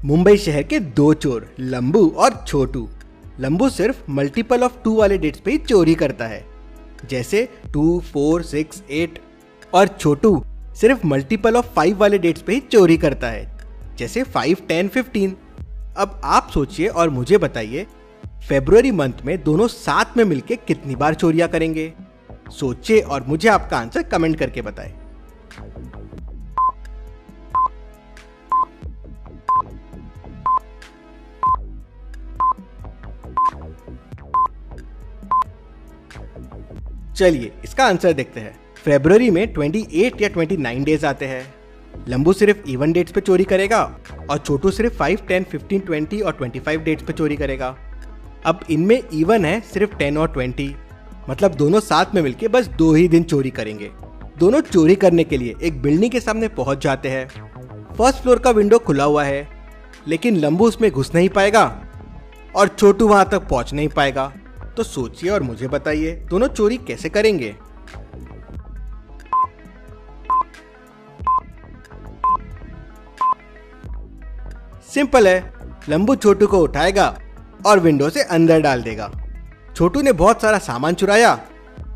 मुंबई शहर के दो चोर लंबू और छोटू। लंबू सिर्फ मल्टीपल ऑफ 2 वाले डेट्स पे ही चोरी करता है, जैसे 2, 4, 6, 8। और छोटू सिर्फ मल्टीपल ऑफ 5 वाले डेट्स पे ही चोरी करता है, जैसे 5, 10, 15। अब आप सोचिए और मुझे बताइए, फरवरी मंथ में दोनों साथ में मिलके कितनी बार चोरियां करेंगे? सोचिए और मुझे आपका आंसर कमेंट करके बताएं। चलिए इसका आंसर देखते हैं। फरवरी में 28 या 29 डेज आते हैं। लंबू सिर्फ इवन डेट्स पे चोरी करेगा और छोटू सिर्फ 5, 10, 15, 20 और 25 डेट्स पे चोरी करेगा। अब इनमें इवन है सिर्फ 10 और 20, मतलब दोनों साथ में मिलके बस 2 ही दिन चोरी करेंगे। दोनों चोरी करने के लिए एक बिल्डिंग के सामने पहुंच जाते हैं। फर्स्ट फ्लोर का विंडो खुला हुआ है, लेकिन लंबू उसमें घुस नहीं पाएगा और छोटू वहां तक पहुंच नहीं पाएगा। तो सोचिए और मुझे बताइए, दोनों चोरी कैसे करेंगे? सिंपल है, लंबू छोटू को उठाएगा और विंडो से अंदर डाल देगा। छोटू ने बहुत सारा सामान चुराया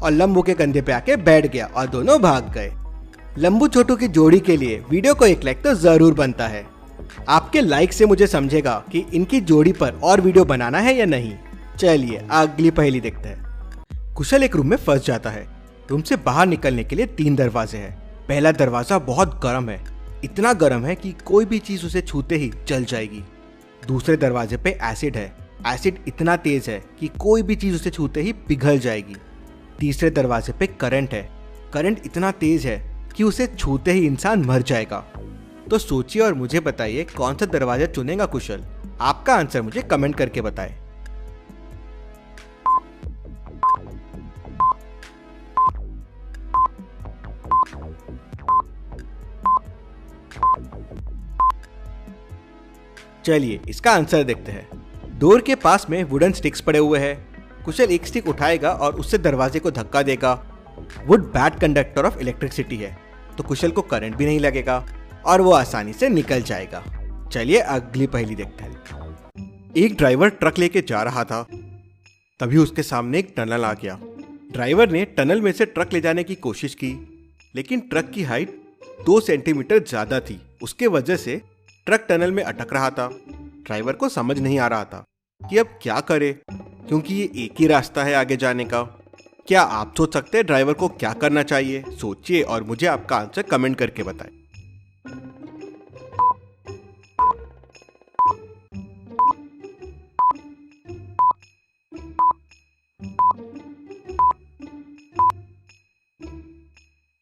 और लंबू के कंधे पे आके बैठ गया और दोनों भाग गए। लंबू छोटू की जोड़ी के लिए वीडियो को 1 लाइक तो जरूर बनता है। आपके लाइक से मुझे समझेगा कि इनकी जोड़ी पर और वीडियो बनाना है या नहीं। चलिए अगली पहेली देखते हैं। कुशल एक रूम में फंस जाता है। रूम से बाहर निकलने के लिए 3 दरवाजे हैं। पहला दरवाजा बहुत गर्म है, इतना गर्म है कि कोई भी चीज उसे छूते ही जल जाएगी। दूसरे दरवाजे पे एसिड है। एसिड इतना तेज है कि कोई भी चीज उसे छूते ही पिघल जाएगी। तीसरे दरवाजे पे करंट है। करंट इतना तेज है कि उसे छूते ही इंसान मर जाएगा। तो सोचिए और मुझे बताइए, कौन सा दरवाजा चुनेगा कुशल? आपका आंसर मुझे कमेंट करके बताएं। चलिए इसका आंसर देखते हैं। डोर के पास में वुडन स्टिक्स पड़े हुए हैं। कुशल एक स्टिक उठाएगा और उससे दरवाजे को धक्का देगा। Would bad conductor of electricity है, तो कुशल को करंट भी नहीं लगेगा और वो आसानी से निकल जाएगा। चलिए अगली पहेली देखते हैं। एक ड्राइवर ट्रक लेके जा रहा था, तभी उसके सामने एक टनल आ गया। ड्राइवर ने टनल में से ट्रक ले जाने की कोशिश की, लेकिन ट्रक की हाइट 2 सेंटीमीटर ज्यादा थी। उसके वजह से ट्रक टनल में अटक रहा था। ड्राइवर को समझ नहीं आ रहा था कि अब क्या करे, क्योंकि ये एक ही रास्ता है आगे जाने का। क्या आप सोच सकते हैं ड्राइवर को क्या करना चाहिए? सोचिए और मुझे आपका आंसर कमेंट करके बताएं।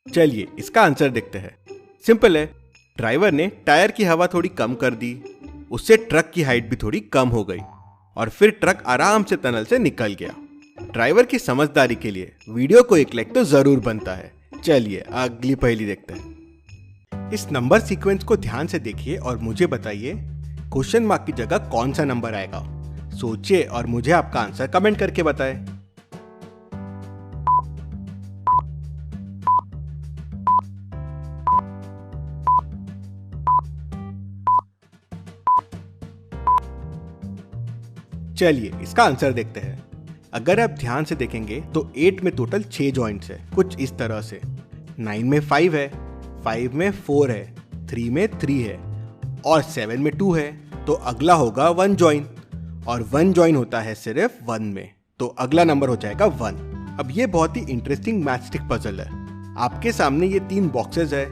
चलिए इसका आंसर देखते हैं। सिंपल है, ड्राइवर ने टायर की हवा थोड़ी कम कर दी, उससे ट्रक की हाइट भी थोड़ी कम हो गई और फिर ट्रक आराम से टनल से निकल गया। ड्राइवर की समझदारी के लिए वीडियो को 1 लाइक तो जरूर बनता है। चलिए अगली पहेली देखते हैं। इस नंबर सीक्वेंस को ध्यान से देखिए और मुझे बताइए, क्वेश्चन मार्क की जगह कौन सा नंबर आएगा? सोचिए और मुझे आपका आंसर कमेंट करके बताएं। चलिए इसका आंसर देखते हैं। अगर आप ध्यान से देखेंगे तो 8 में टोटल 6 जॉइंट्स है, कुछ इस तरह से। 9 में 5 है, 5 में 4 है, 3 में 3 है और 7 में 2 है। तो अगला होगा 1 जॉइन, और 1 जॉइन होता है सिर्फ 1 में, तो अगला नंबर हो जाएगा 1। अब ये बहुत ही इंटरेस्टिंग मैचस्टिक पजल है। आपके सामने ये 3 बॉक्सेस है।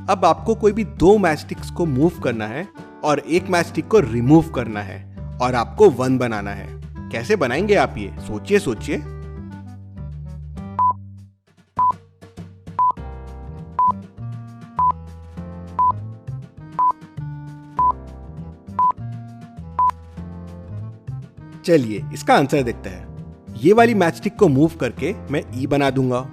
अब आपको कोई भी 2 मैचस्टिक्स को मूव करना है और एक मैचस्टिक को रिमूव करना है और आपको 1 बनाना है। कैसे बनाएंगे आप ये? सोचिए सोचिए। चलिए इसका आंसर देखते हैं। ये वाली मैचस्टिक को मूव करके मैं E बना दूंगा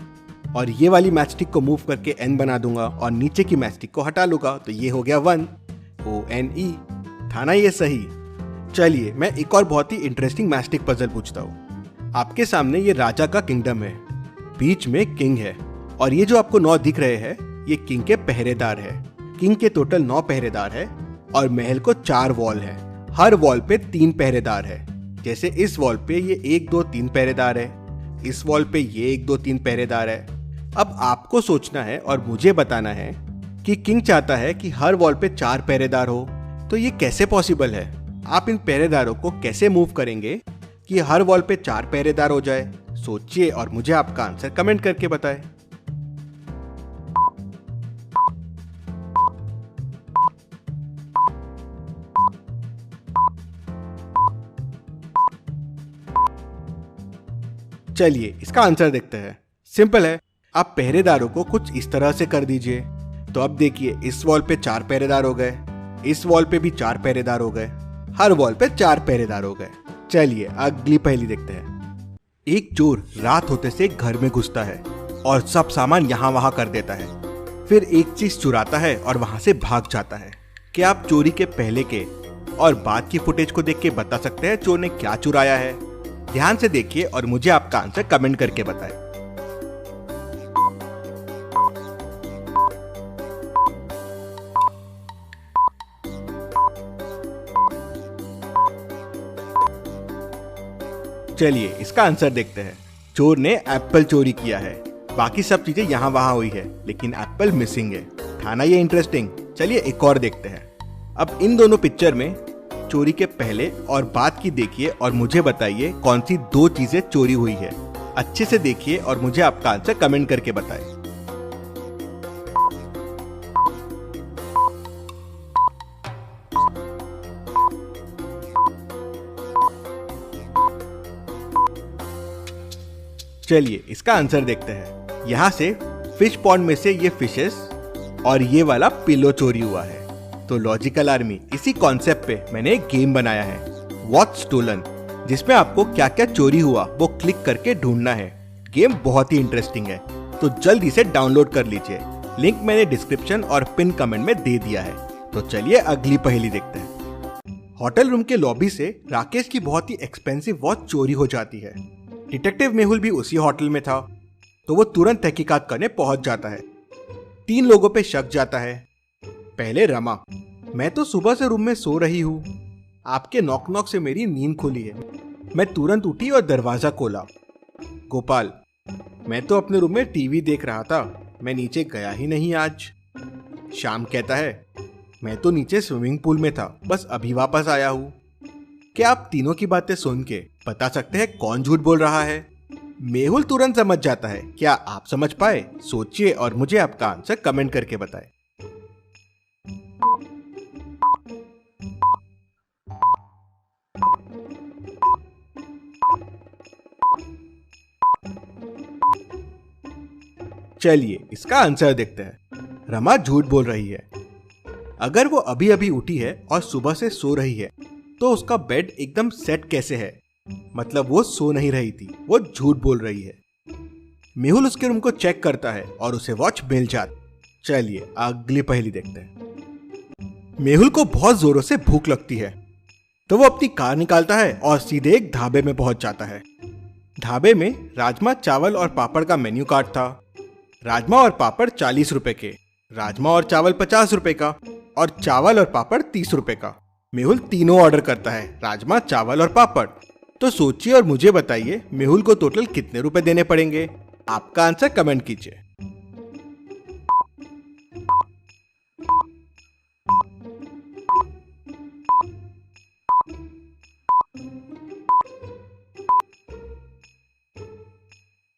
और ये वाली मैचस्टिक को मूव करके N बना दूंगा और नीचे की मैचस्टिक को हटा लूंगा, तो ये हो गया 1। ONE था ना ये सही? चलिए मैं एक और बहुत ही इंटरेस्टिंग मैचस्टिक पजल पूछता हूँ। आपके सामने ये राजा का किंगडम है, बीच में किंग है और ये जो आपको 9 दिख रहे हैं ये किंग के पहरेदार है। किंग के टोटल 9 पहरेदार है और महल को 4 वॉल है। हर वॉल पे 3 पहरेदार है। जैसे इस वॉल पे ये 1 2 3 पहरेदार है, इस वॉल पे ये 1 2 3 पहरेदार है। अब आपको सोचना है और मुझे बताना है कि किंग चाहता है कि हर वॉल पे 4 पहरेदार हो, तो ये कैसे पॉसिबल है? आप इन पहरेदारों को कैसे मूव करेंगे कि हर वॉल पे 4 पहरेदार हो जाए? सोचिए और मुझे आपका आंसर कमेंट करके बताएं। चलिए इसका आंसर देखते हैं। सिंपल है, आप पहरेदारों को कुछ इस तरह से कर दीजिए। तो अब देखिए, इस वॉल पे 4 पहरेदार हो गए, इस वॉल पे भी 4 पहरेदार हो गए, हर वॉल पे 4 पहरेदार हो गए। चलिए अगली पहेली देखते हैं। एक चोर रात होते से घर में घुसता है और सब सामान यहाँ वहां कर देता है। फिर एक चीज चुराता है और वहां से भाग जाता है। क्या आप चोरी के पहले के और बाद की फुटेज को देख के बता सकते हैं चोर ने क्या चुराया है? ध्यान से देखिए और मुझे आपका आंसर कमेंट करके बताएं। चलिए इसका आंसर देखते हैं। चोर ने एप्पल चोरी किया है। बाकी सब चीजें यहाँ वहां हुई है, लेकिन एप्पल मिसिंग है। था ना ये इंटरेस्टिंग? चलिए एक और देखते हैं। अब इन दोनों पिक्चर में चोरी के पहले और बाद की देखिए और मुझे बताइए कौन सी 2 चीजें चोरी हुई है। अच्छे से देखिए और मुझे आपका आंसर कमेंट करके बताएं। चलिए इसका आंसर देखते हैं। यहाँ से फिश पॉन्ड में से ये फिशेस और ये वाला पिलो चोरी हुआ है। तो लॉजिकल आर्मी, इसी कॉन्सेप्ट पे मैंने एक गेम बनाया है, व्हाट स्टोलन, जिसमें आपको क्या क्या चोरी हुआ वो क्लिक करके ढूंढना है। गेम बहुत ही इंटरेस्टिंग है, तो जल्दी से डाउनलोड कर लीजिए। लिंक मैंने डिस्क्रिप्शन और पिन कमेंट में दे दिया है। तो चलिए अगली पहेली देखते हैं। होटल रूम के लॉबी से राकेश की बहुत ही एक्सपेंसिव वॉच चोरी हो जाती है। डिटेक्टिव मेहुल भी उसी होटल में था, तो वो तुरंत तहकीकात करने पहुंच जाता है। 3 लोगों पे शक जाता है। पहले रमा, मैं तो सुबह से रूम में सो रही हूँ, आपके नॉक नॉक से मेरी नींद खुली है। मैं तुरंत उठी और दरवाजा खोला। गोपाल, मैं तो अपने रूम में टीवी देख रहा था, मैं नीचे गया ही नहीं आज। श्याम कहता है, मैं तो नीचे स्विमिंग पूल में था, बस अभी वापस आया हूँ। क्या आप तीनों की बातें सुन के बता सकते हैं कौन झूठ बोल रहा है? मेहुल तुरंत समझ जाता है। क्या आप समझ पाए? सोचिए और मुझे आपका आंसर कमेंट करके बताएं। चलिए इसका आंसर देखते हैं। रमा झूठ बोल रही है। अगर वो अभी अभी उठी है और सुबह से सो रही है, तो उसका बेड एकदम सेट कैसे है? मतलब वो सो नहीं रही थी, वो झूठ बोल रही है। मेहुल उसके रूम को चेक करता है और उसे वॉच मिल जाती। चलिए अगली पहेली देखते हैं। मेहुल को बहुत जोरों से भूख लगती है, तो वो अपनी कार निकालता है और सीधे एक ढाबे में पहुंच जाता है। ढाबे में राजमा, चावल और पापड़ का मेन्यू कार्ड था। राजमा और पापड़ 40 रुपए के, राजमा और चावल 50 रुपए का और चावल और पापड़ 30 रुपए का। मेहुल तीनों ऑर्डर करता है, राजमा, चावल और पापड़। तो सोचिए और मुझे बताइए मेहुल को टोटल कितने रुपए देने पड़ेंगे? आपका आंसर कमेंट कीजिए।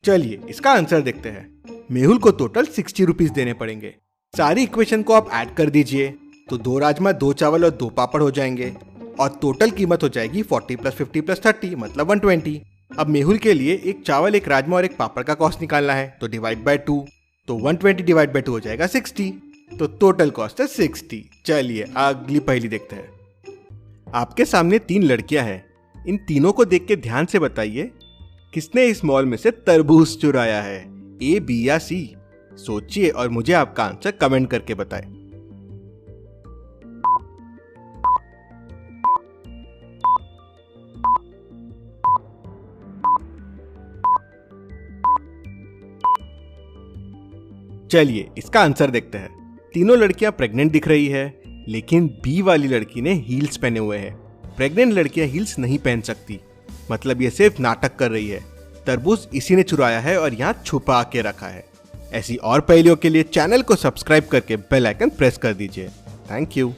चलिए इसका आंसर देखते हैं। मेहुल को टोटल 60 रुपीज देने पड़ेंगे। सारी इक्वेशन को आप ऐड कर दीजिए, तो 2 राजमा, 2 चावल और 2 पापड़ हो जाएंगे और टोटल कीमत हो जाएगी 40 + 50 + 30 मतलब 120। अब मेहुल के लिए एक चावल, एक राजमा और एक पापड़ का कॉस्ट निकालना है, तो डिवाइड बाय 2, तो 120 डिवाइड बाय 2 हो जाएगा 60, तो टोटल कॉस्ट है 60। चलिए अगली पहेली देखते हैं। आपके सामने 3 लड़कियां हैं। इन तीनों को देख के ध्यान से बताइए किसने इस मॉल में से तरबूज चुराया है, ए, बी या सी? सोचिए और मुझे आपका आंसर कमेंट करके बताएं। चलिए इसका आंसर देखते हैं। तीनों लड़कियां प्रेग्नेंट दिख रही है। लेकिन बी वाली लड़की ने हील्स पहने हुए हैं। प्रेग्नेंट लड़कियां हील्स नहीं पहन सकती, मतलब ये सिर्फ नाटक कर रही है। तरबूज इसी ने चुराया है और यहाँ छुपा के रखा है। ऐसी और पहेलियों के लिए चैनल को सब्सक्राइब करके बेल आइकन प्रेस कर दीजिए। Thank you.